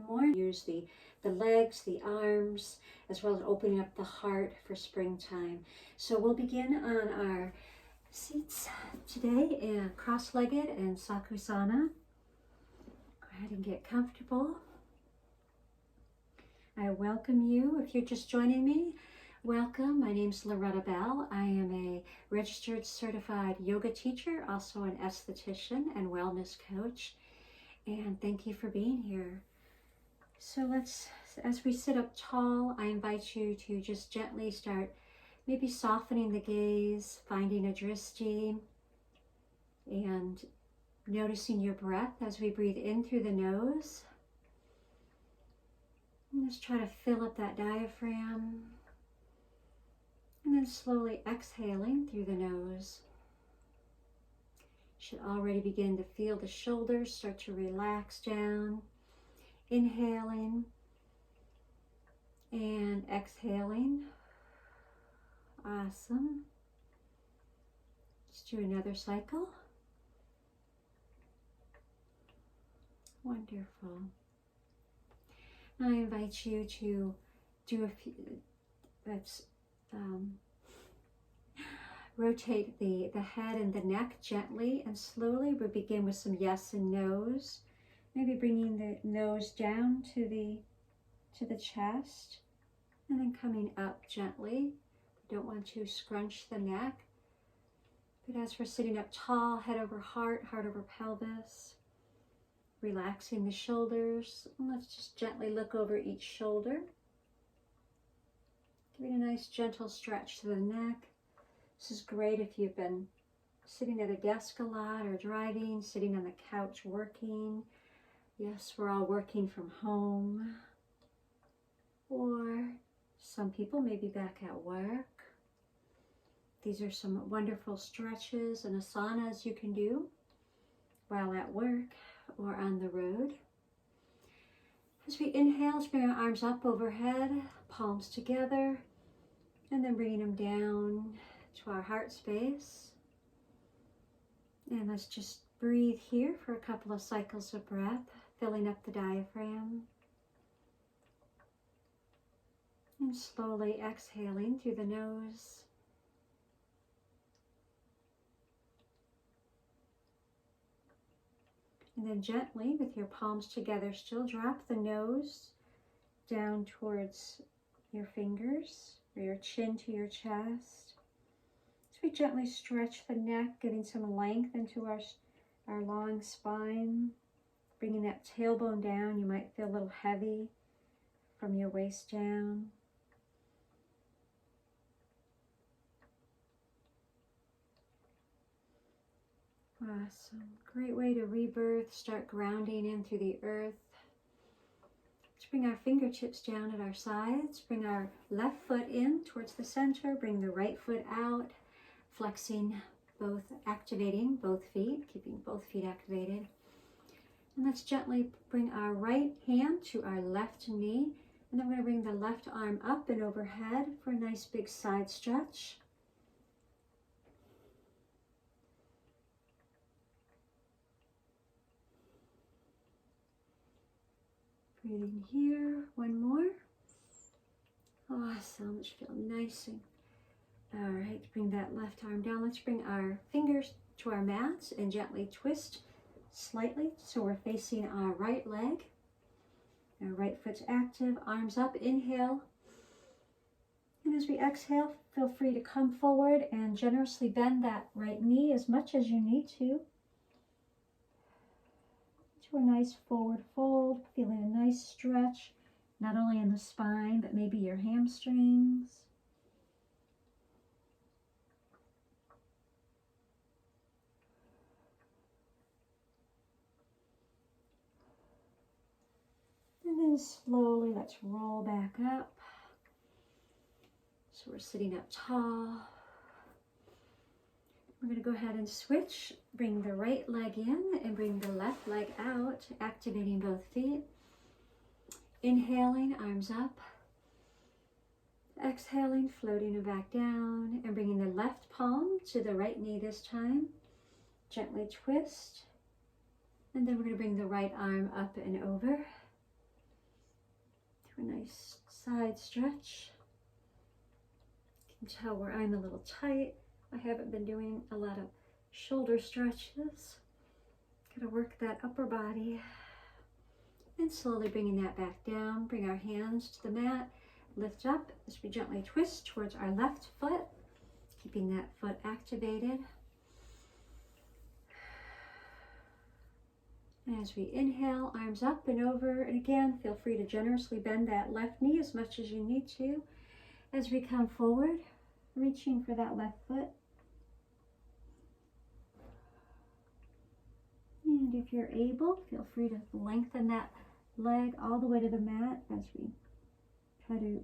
more. Use the legs, the arms, as well as opening up the heart for springtime. So we'll begin on our seats today, cross-legged and Sakusana. Go ahead and get comfortable. I welcome you. If you're just joining me, welcome. My name's Loretta Bell. I am a registered certified yoga teacher, also an esthetician and wellness coach. And thank you for being here. So as we sit up tall, I invite you to just gently start maybe softening the gaze, finding a drishti, and noticing your breath as we breathe in through the nose. And just try to fill up that diaphragm. And then slowly exhaling through the nose. You should already begin to feel the shoulders start to relax down. Inhaling and exhaling. Awesome. Let's do another cycle. Wonderful. I invite you to do a few, rotate the head and the neck gently and slowly. We'll begin with some yes and no's. Maybe bringing the nose down to the chest and then coming up gently. We don't want to scrunch the neck. But as we're sitting up tall, head over heart, heart over pelvis, relaxing the shoulders. And let's just gently look over each shoulder. Giving a nice gentle stretch to the neck. This is great if you've been sitting at a desk a lot or driving, sitting on the couch working. Yes, we're all working from home. Or some people may be back at work. These are some wonderful stretches and asanas you can do while at work or on the road. As we inhale, let's bring our arms up overhead, palms together, and then bringing them down to our heart space. And let's just breathe here for a couple of cycles of breath, filling up the diaphragm. And slowly exhaling through the nose. And then gently, with your palms together, still drop the nose down towards your fingers, or your chin to your chest. As we gently stretch the neck, giving some length into our long spine. Bringing that tailbone down, you might feel a little heavy from your waist down. Awesome. Great way to rebirth. Start grounding in through the earth. Let's bring our fingertips down at our sides. Bring our left foot in towards the center. Bring the right foot out. Flexing both, activating both feet, keeping both feet activated. And let's gently bring our right hand to our left knee. And then we're going to bring the left arm up and overhead for a nice big side stretch. Breathing here, one more. Awesome, let's feel nice and, all right, bring that left arm down. Let's bring our fingers to our mats and gently twist slightly so we're facing our right leg. Our right foot's active, arms up, inhale. And as we exhale, feel free to come forward and generously bend that right knee as much as you need to a nice forward fold, feeling a nice stretch, not only in the spine, but maybe your hamstrings. And then slowly, let's roll back up. So we're sitting up tall. We're going to go ahead and switch. Bring the right leg in and bring the left leg out, activating both feet. Inhaling, arms up. Exhaling, floating them back down and bringing the left palm to the right knee this time. Gently twist. And then we're going to bring the right arm up and over. side stretch. You can tell where I'm a little tight. I haven't been doing a lot of shoulder stretches. Gotta work that upper body. And slowly bringing that back down. Bring our hands to the mat. Lift up as we gently twist towards our left foot, keeping that foot activated. And as we inhale, arms up and over, and again, feel free to generously bend that left knee as much as you need to. As we come forward, reaching for that left foot. And if you're able, feel free to lengthen that leg all the way to the mat as we try to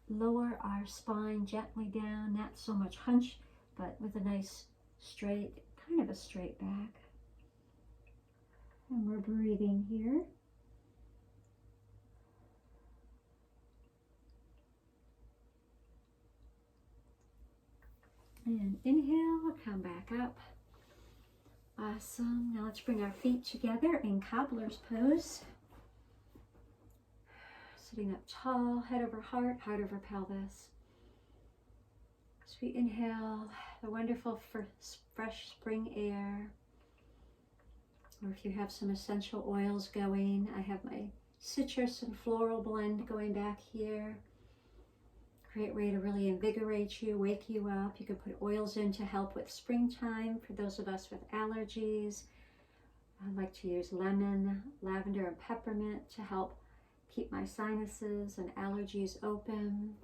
lower our spine gently down, not so much hunch, but with a nice straight, kind of a straight back. And we're breathing here. And inhale, come back up. Awesome. Now let's bring our feet together in Cobbler's pose. Sitting up tall, head over heart, heart over pelvis. As we inhale the wonderful fresh spring air, or if you have some essential oils going, I have my citrus and floral blend going back here. Great way to really invigorate you, wake you up. You can put oils in to help with springtime for those of us with allergies. I like to use lemon, lavender, and peppermint to help keep my sinuses and allergies open.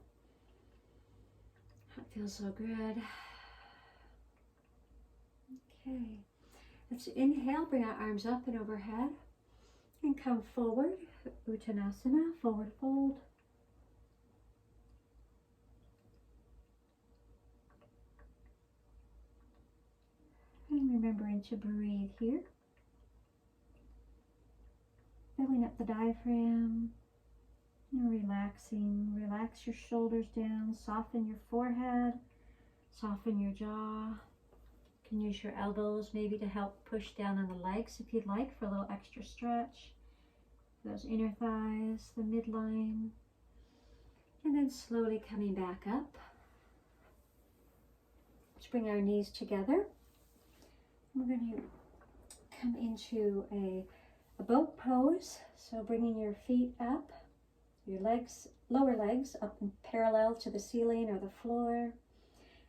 That feels so good. Okay, let's inhale, bring our arms up and overhead, and come forward, Uttanasana, forward fold. And remembering to breathe here. Filling up the diaphragm and relaxing. Relax your shoulders down, soften your forehead, soften your jaw. You can use your elbows maybe to help push down on the legs if you'd like for a little extra stretch. Those inner thighs, the midline. And then slowly coming back up. Let's bring our knees together. We're going to come into a boat pose. So bringing your feet up, your legs, lower legs up and parallel to the ceiling or the floor.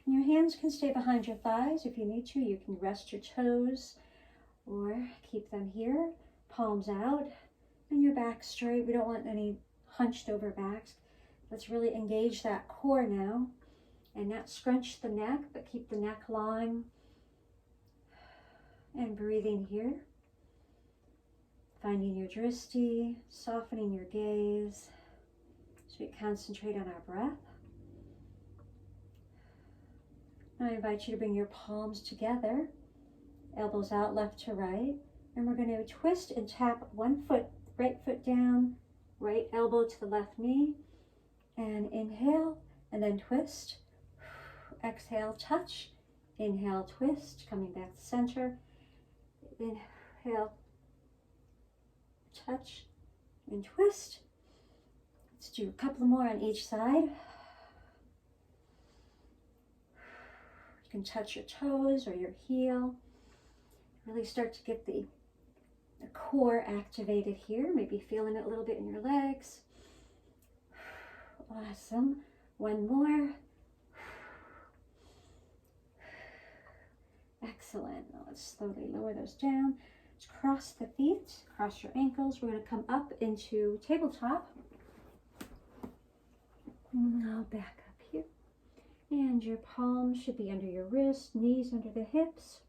And your hands can stay behind your thighs if you need to. You can rest your toes or keep them here, palms out, and your back straight. We don't want any hunched over backs. Let's really engage that core now and not scrunch the neck, but keep the neck long. And breathing here. Finding your drishti, softening your gaze. So we concentrate on our breath. Now I invite you to bring your palms together, elbows out left to right, and we're going to twist and tap one foot, right foot down, right elbow to the left knee, and inhale, and then twist. Exhale, touch. Inhale, twist, coming back to center. Inhale, touch, and twist. Let's do a couple more on each side. You can touch your toes or your heel. Really start to get the core activated here. Maybe feeling it a little bit in your legs. Awesome. One more. Excellent. Now let's slowly lower those down. Just cross the feet, cross your ankles. We're going to come up into tabletop. Now back up here. And your palms should be under your wrists, knees under the hips.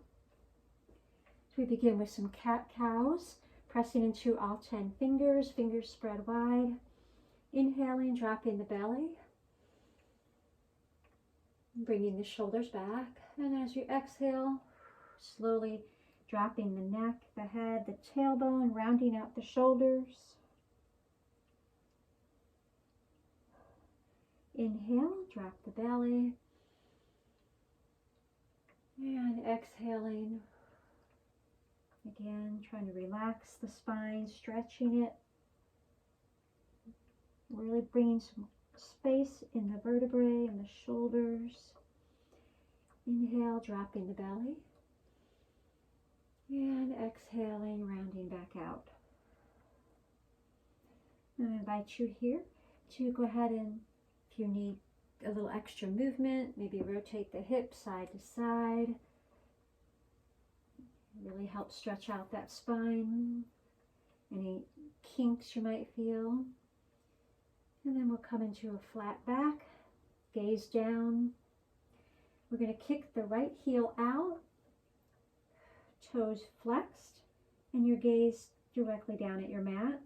So we begin with some cat-cows, pressing into all 10 fingers, fingers spread wide. Inhaling, dropping the belly. Bringing the shoulders back. And as you exhale, slowly dropping the neck, the head, the tailbone, rounding out the shoulders. Inhale, drop the belly. And exhaling. Again, trying to relax the spine, stretching it. Really bringing some space in the vertebrae and the shoulders. Inhale, dropping the belly. And exhaling, rounding back out. And I invite you here to go ahead and, if you need a little extra movement, maybe rotate the hips side to side. Really help stretch out that spine. Any kinks you might feel. And then we'll come into a flat back, gaze down. We're going to kick the right heel out, toes flexed, and your gaze directly down at your mat.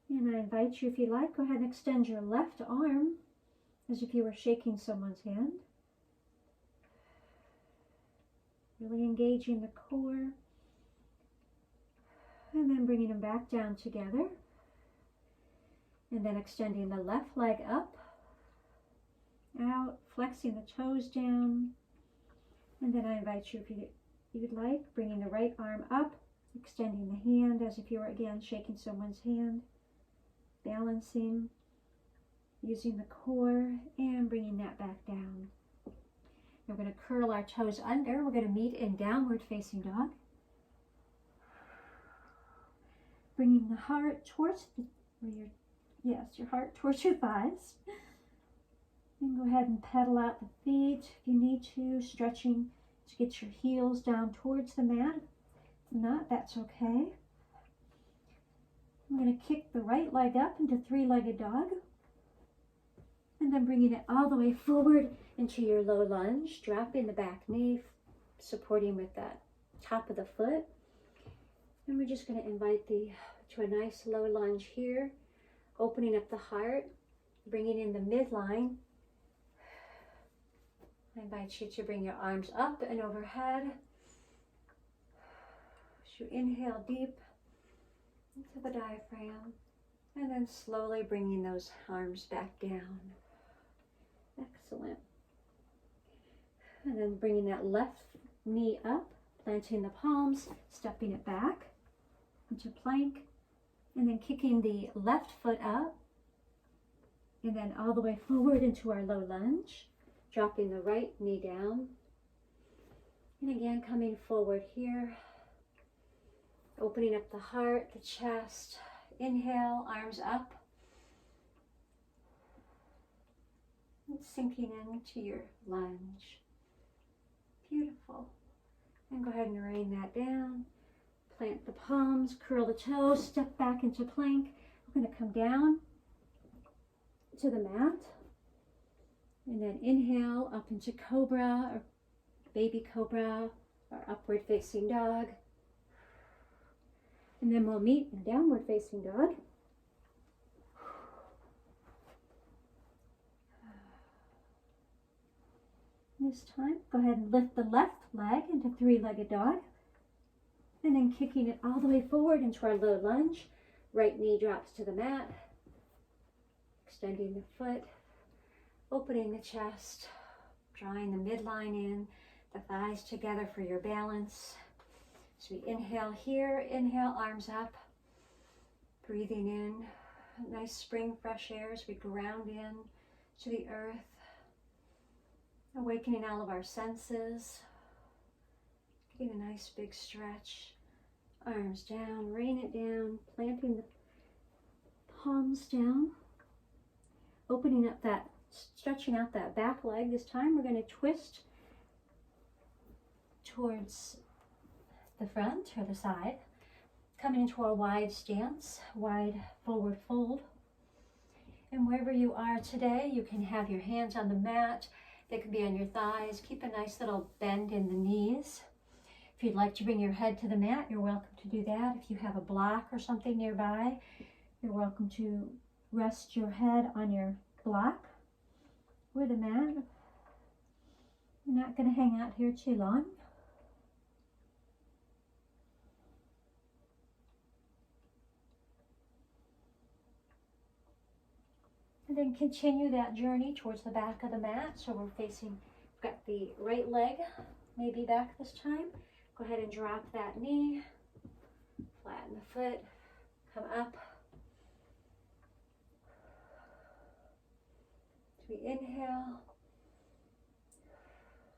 And I invite you, if you like, go ahead and extend your left arm as if you were shaking someone's hand. Really engaging the core. And then bringing them back down together. And then extending the left leg up, out, flexing the toes down. And then I invite you, if you'd like, bringing the right arm up, extending the hand as if you were, again, shaking someone's hand. Balancing, using the core, and bringing that back down. We're going to curl our toes under. We're going to meet in downward facing dog. Bringing the heart towards your heart towards your thighs. And go ahead and pedal out the feet if you need to, stretching to get your heels down towards the mat. If not, that's okay. I'm going to kick the right leg up into three-legged dog. And then bringing it all the way forward into your low lunge, dropping the back knee, supporting with that top of the foot. And we're just going to invite to a nice low lunge here, opening up the heart, bringing in the midline. I invite you to bring your arms up and overhead. As you inhale deep into the diaphragm, and then slowly bringing those arms back down. Excellent. And then bringing that left knee up, planting the palms, stepping it back into plank, and then kicking the left foot up, and then all the way forward into our low lunge, dropping the right knee down, and again coming forward here, opening up the heart, the chest. Inhale, arms up, and sinking into your lunge. Beautiful. And go ahead and rain that down. Plant the palms, curl the toes, step back into plank. We're going to come down to the mat. And then inhale up into cobra or baby cobra or upward facing dog. And then we'll meet in downward facing dog. This time, go ahead and lift the left leg into three-legged dog. And then kicking it all the way forward into our low lunge. Right knee drops to the mat. Extending the foot. Opening the chest. Drawing the midline in. The thighs together for your balance. So we inhale here, inhale, arms up, breathing in, nice spring fresh air as we ground in to the earth, awakening all of our senses, getting a nice big stretch, arms down, rain it down, planting the palms down, opening up that, stretching out that back leg. This time we're going to twist towards the front or the side, coming into our wide stance, wide forward fold. And wherever you are today, you can have your hands on the mat. They can be on your thighs. Keep a nice little bend in the knees. If you'd like to bring your head to the mat, you're welcome to do that. If you have a block or something nearby, you're welcome to rest your head on your block or the mat. You're not going to hang out here too long. And then continue that journey towards the back of the mat. So we're facing, we've got the right leg maybe back this time. Go ahead and drop that knee, flatten the foot, come up. So we inhale,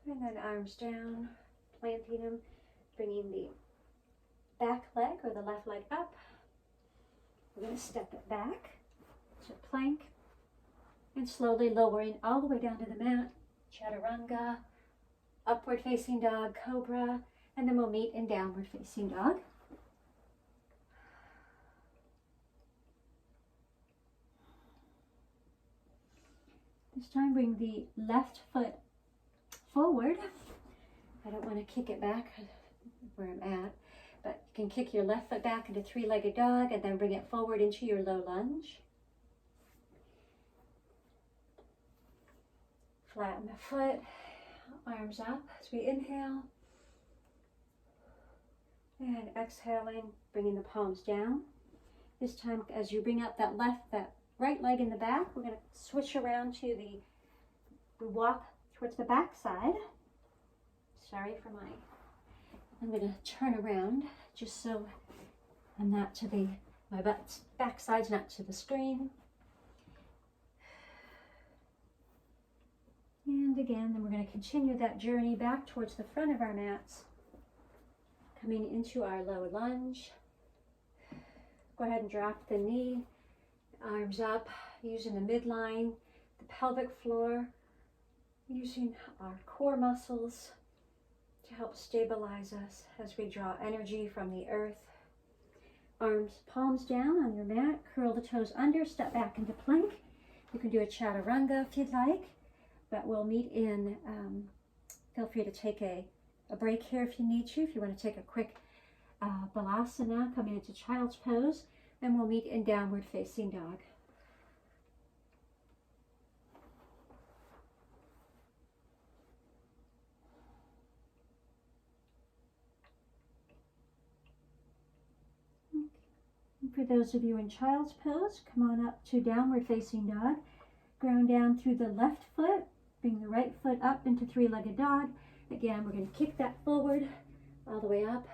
and then arms down, planting them, bringing the back leg or the left leg up. We're going to step it back to plank and slowly lowering all the way down to the mat. Chaturanga, upward facing dog, cobra, and then we'll meet in downward facing dog. This time bring the left foot forward. I don't want to kick it back where I'm at, but you can kick your left foot back into three-legged dog and then bring it forward into your low lunge. Flatten the foot, arms up as we inhale. And exhaling, bringing the palms down. This time, as you bring up that right leg in the back, we're going to switch around to we walk towards the back side. Sorry for I'm going to turn around just so I'm not to my back side's not to the screen. And again, then we're going to continue that journey back towards the front of our mats, coming into our low lunge. Go ahead and drop the knee, arms up, using the midline, the pelvic floor, using our core muscles to help stabilize us as we draw energy from the earth. Arms, palms down on your mat, curl the toes under, step back into plank. You can do a chaturanga if you'd like, but we'll meet in, feel free to take a break here if you need to. If you want to take a quick Balasana, coming into child's pose, and we'll meet in downward facing dog. And for those of you in child's pose, come on up to downward facing dog. Ground down through the left foot, bring the right foot up into three-legged dog. Again, we're going to kick that forward all the way up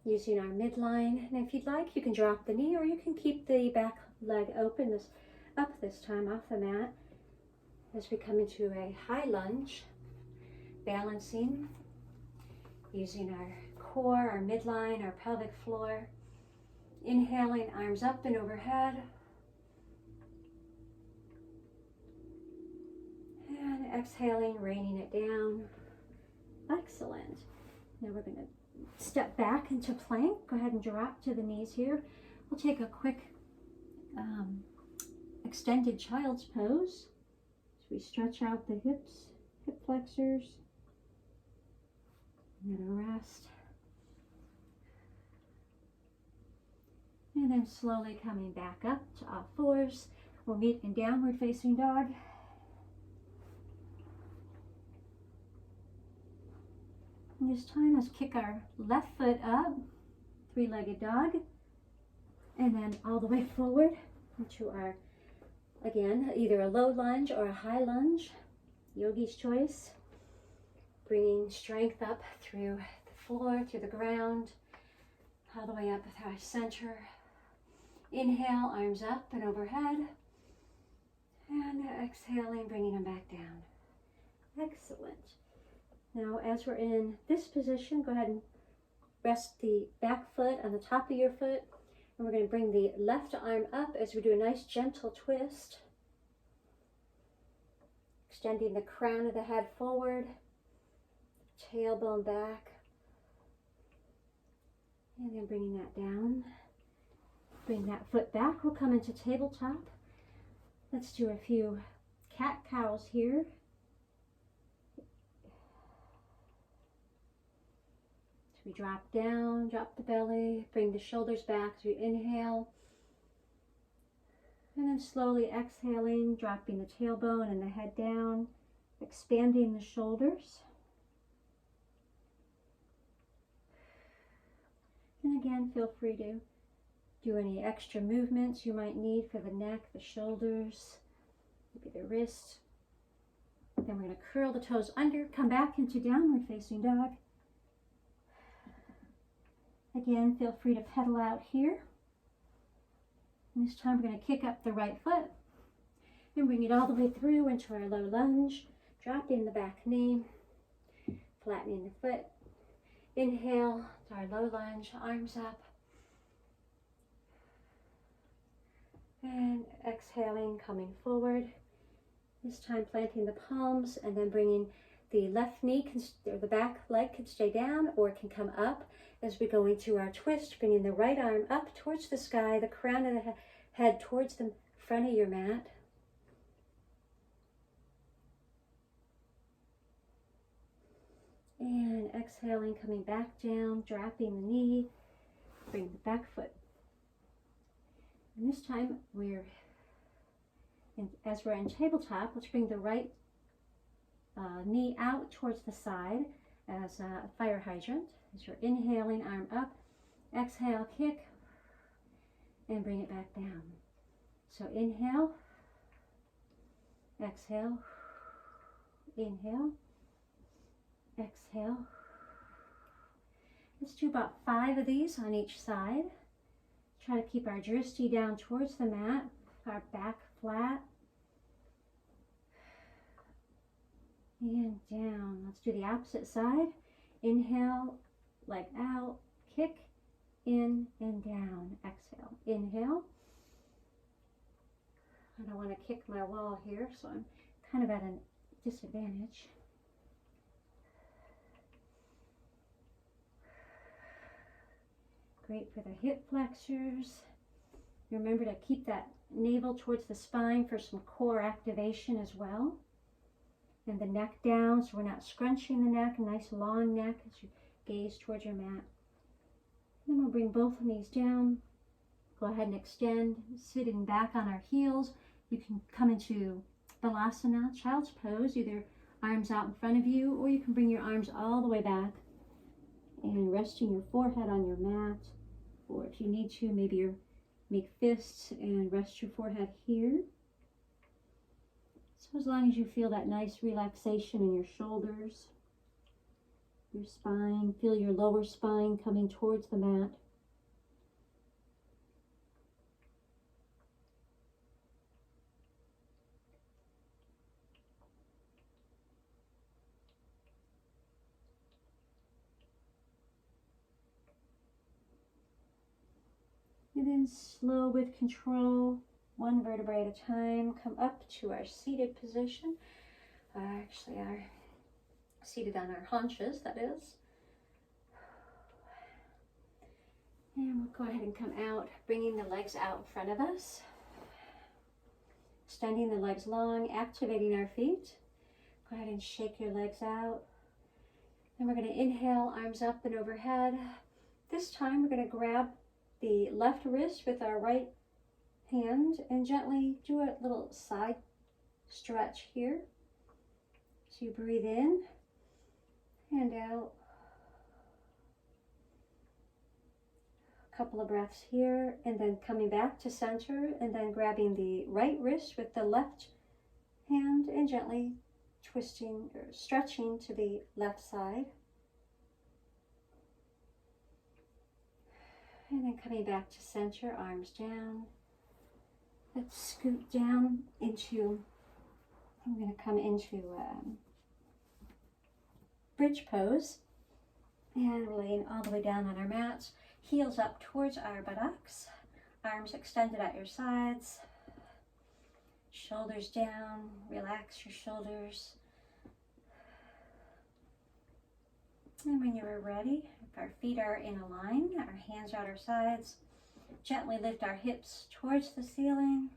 using our midline. And if you'd like, you can drop the knee or you can keep the back leg open this time off the mat as we come into a high lunge, balancing using our core, our midline, our pelvic floor. Inhaling, arms up and overhead. And exhaling, raining it down. Excellent. Now we're going to step back into plank. Go ahead and drop to the knees here. We'll take a quick extended child's pose. So we stretch out the hips, hip flexors, and then a rest. And then slowly coming back up to all fours. We'll meet in downward facing dog. And this time, let's kick our left foot up, three-legged dog, and then all the way forward into our, again, either a low lunge or a high lunge, yogi's choice. Bringing strength up through the floor, through the ground, all the way up with our center. Inhale, arms up and overhead, and exhaling, bringing them back down. Excellent. Now, as we're in this position, go ahead and rest the back foot on the top of your foot, and we're going to bring the left arm up as we do a nice gentle twist, extending the crown of the head forward, tailbone back, and then bringing that down. Bring that foot back. We'll come into tabletop. Let's do a few cat-cows here. So we drop down, drop the belly, bring the shoulders back as we inhale. And then slowly exhaling, dropping the tailbone and the head down, expanding the shoulders. And again, feel free to do any extra movements you might need for the neck, the shoulders, maybe the wrists. Then we're going to curl the toes under, come back into downward facing dog. Again, feel free to pedal out here. And this time we're going to kick up the right foot and bring it all the way through into our low lunge. Dropping the back knee, flattening the foot. Inhale to our low lunge, arms up. And exhaling, coming forward. This time planting the palms and then bringing the left knee, or the back leg can stay down or it can come up as we go into our twist, bringing the right arm up towards the sky, the crown of the head towards the front of your mat. And exhaling, coming back down, dropping the knee, bring the back foot. And this time as we're in tabletop, let's bring the right knee out towards the side as a fire hydrant. As you're inhaling, arm up, exhale, kick, and bring it back down. So inhale, exhale, inhale, exhale. Let's do about 5 of these on each side. Try to keep our drishti down towards the mat, our back flat. And down. Let's do the opposite side. Inhale, leg out, kick, in and down. Exhale. Inhale. I don't want to kick my wall here, so I'm kind of at a disadvantage. Great for the hip flexors. Remember to keep that navel towards the spine for some core activation as well. And the neck down, so we're not scrunching the neck, a nice long neck as you gaze towards your mat. Then we'll bring both knees down. Go ahead and extend, sitting back on our heels. You can come into Balasana, child's pose, either arms out in front of you, or you can bring your arms all the way back and resting your forehead on your mat. Or if you need to, maybe you make fists and rest your forehead here. So as long as you feel that nice relaxation in your shoulders, your spine, feel your lower spine coming towards the mat. And then slow with control, one vertebrae at a time, come up to our seated position. Actually, our seated on our haunches, that is. And we'll go ahead and come out, bringing the legs out in front of us. Extending the legs long, activating our feet. Go ahead and shake your legs out. Then we're going to inhale, arms up and overhead. This time we're going to grab the left wrist with our right hand and gently do a little side stretch here. So you breathe in and out. A couple of breaths here, and then coming back to center, and then grabbing the right wrist with the left hand and gently twisting or stretching to the left side. And then coming back to center, arms down. Let's scoot down into, I'm going to come into bridge pose. And we're laying all the way down on our mats. Heels up towards our buttocks. Arms extended at your sides. Shoulders down. Relax your shoulders. And when you are ready, if our feet are in a line, our hands are at our sides, gently lift our hips towards the ceiling,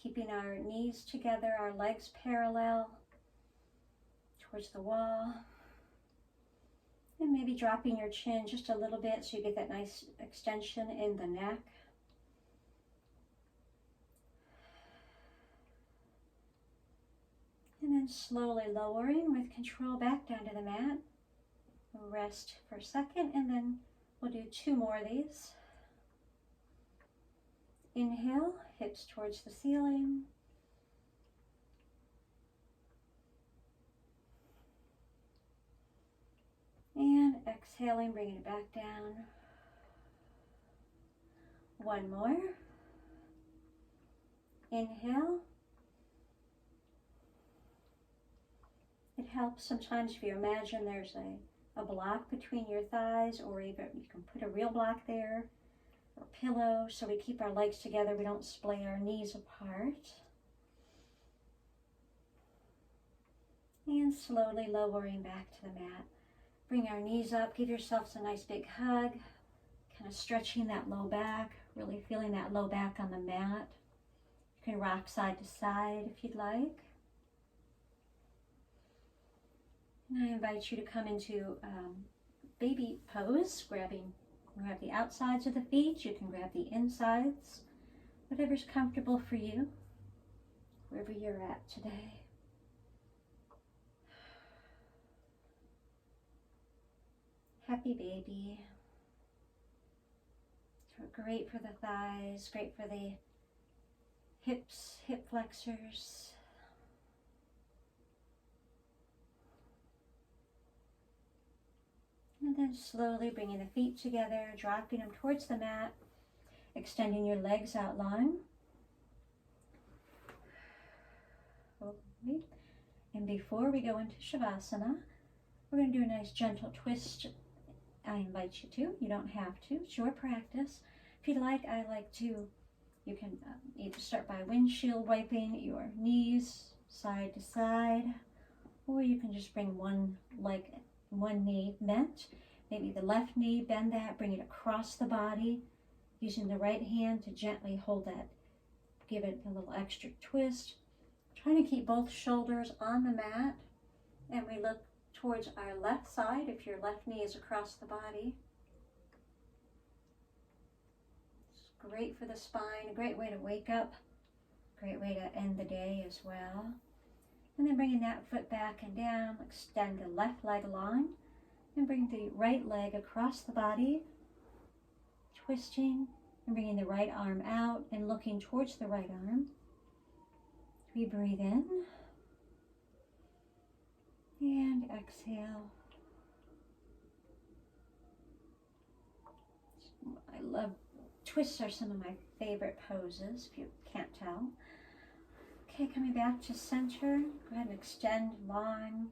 keeping our knees together, our legs parallel towards the wall, and maybe dropping your chin just a little bit so you get that nice extension in the neck. And then slowly lowering with control back down to the mat. We'll rest for a second, and then we'll do 2 more of these. Inhale, hips towards the ceiling. And And exhaling, bringing it back down. One more. Inhale. It helps sometimes if you imagine there's a block between your thighs, or even you can put a real block there, or pillow, so we keep our legs together, we don't splay our knees apart. And slowly lowering back to the mat. Bring our knees up, give yourselves a nice big hug, kind of stretching that low back, really feeling that low back on the mat. You can rock side to side if you'd like. And I invite you to come into baby pose, grab the outsides of the feet, you can grab the insides, whatever's comfortable for you, wherever you're at today. Happy baby. So great for the thighs, great for the hips, hip flexors. And then slowly bringing the feet together, dropping them towards the mat, extending your legs out long. Okay. And before we go into Shavasana, we're going to do a nice gentle twist. I invite you to. You don't have to. It's your practice. If you'd like, I like to, you can either start by windshield wiping your knees side to side, or you can just bring one knee bent. Maybe the left knee, bend that, bring it across the body, using the right hand to gently hold that, give it a little extra twist. Trying to keep both shoulders on the mat, and we look towards our left side if your left knee is across the body. It's great for the spine, a great way to wake up, great way to end the day as well. And then bringing that foot back and down, extend the left leg long, and bring the right leg across the body, twisting, and bringing the right arm out and looking towards the right arm. We breathe in and exhale. I love twists, are some of my favorite poses, if you can't tell. Okay, coming back to center, go ahead and extend long.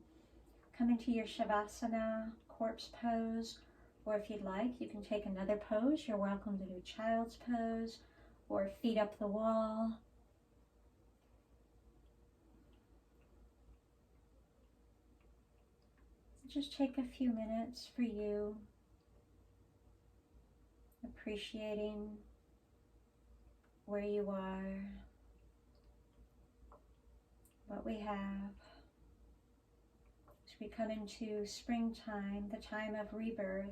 Come into your Shavasana, corpse pose, or if you'd like, you can take another pose. You're welcome to do child's pose or feet up the wall. Just take a few minutes for you, appreciating where you are, what we have. As we come into springtime, the time of rebirth,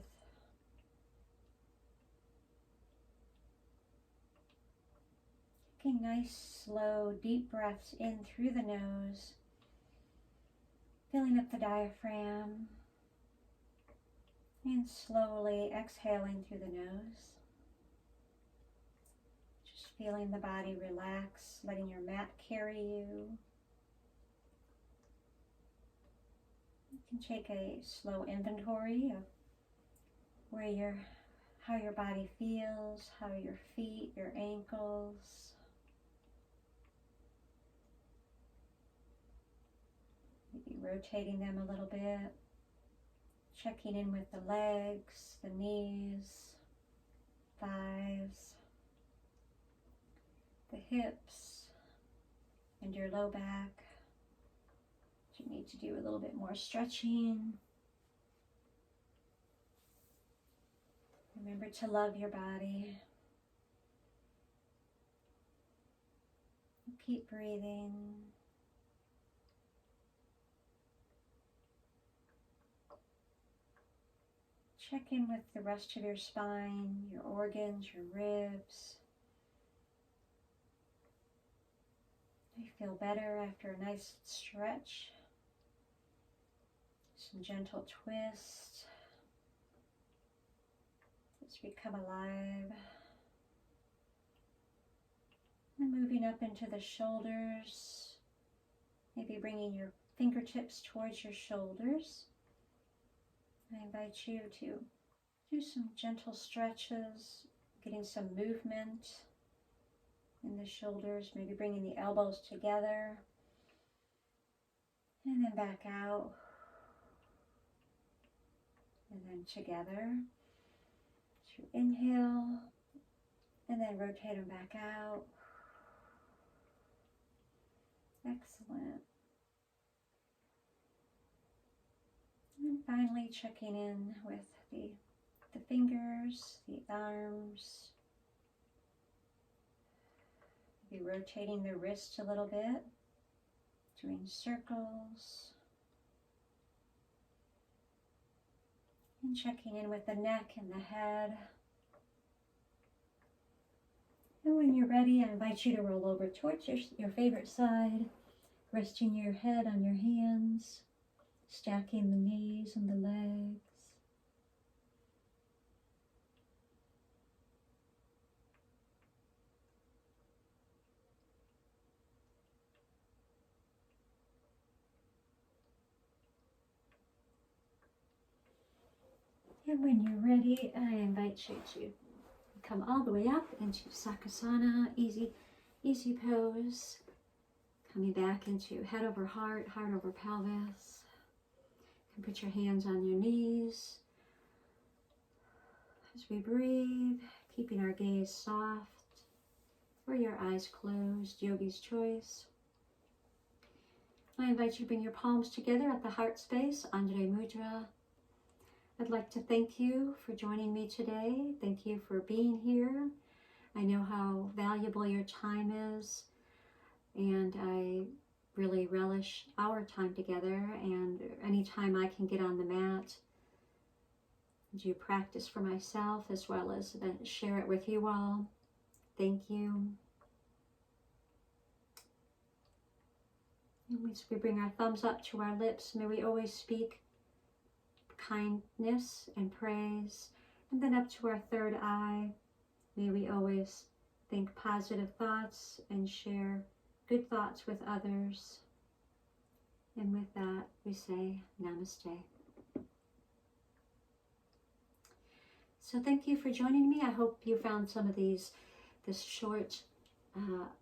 taking nice, slow, deep breaths in through the nose, filling up the diaphragm, and slowly exhaling through the nose. Just feeling the body relax, letting your mat carry you. You can take a slow inventory of how your body feels, how your feet, your ankles. Maybe rotating them a little bit, checking in with the legs, the knees, thighs, the hips, and your low back. You need to do a little bit more stretching. Remember to love your body. Keep breathing. Check in with the rest of your spine, your organs, your ribs. Do you feel better after a nice stretch? Some gentle twist. Let's become alive. And moving up into the shoulders. Maybe bringing your fingertips towards your shoulders. I invite you to do some gentle stretches, getting some movement in the shoulders, maybe bringing the elbows together, and then back out, and then together. So inhale, and then rotate them back out. Excellent. And finally checking in with the fingers, the arms. Maybe rotating the wrists a little bit, doing circles. And checking in with the neck and the head. And when you're ready, I invite you to roll over towards your favorite side, resting your head on your hands, stacking the knees and the legs. And when you're ready, I invite you to come all the way up into Sakasana, easy pose. Coming back into head over heart, heart over pelvis. You can put your hands on your knees. As we breathe, keeping our gaze soft or your eyes closed, yogi's choice. I invite you to bring your palms together at the heart space, Andre Mudra. I'd like to thank you for joining me today. Thank you for being here. I know how valuable your time is, and I really relish our time together, and anytime I can get on the mat, do practice for myself as well as share it with you all. Thank you. And as we bring our thumbs up to our lips, may we always speak kindness and praise. And then up to our third eye, may we always think positive thoughts and share good thoughts with others. And with that, we say namaste. So thank you for joining me. I hope you found some of this short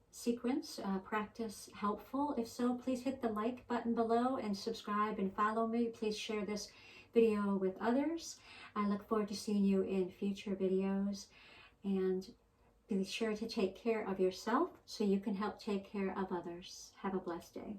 sequence practice helpful. If so, please hit the like button below and subscribe and follow me. Please share this video with others. I look forward to seeing you in future videos, and be sure to take care of yourself so you can help take care of others. Have a blessed day.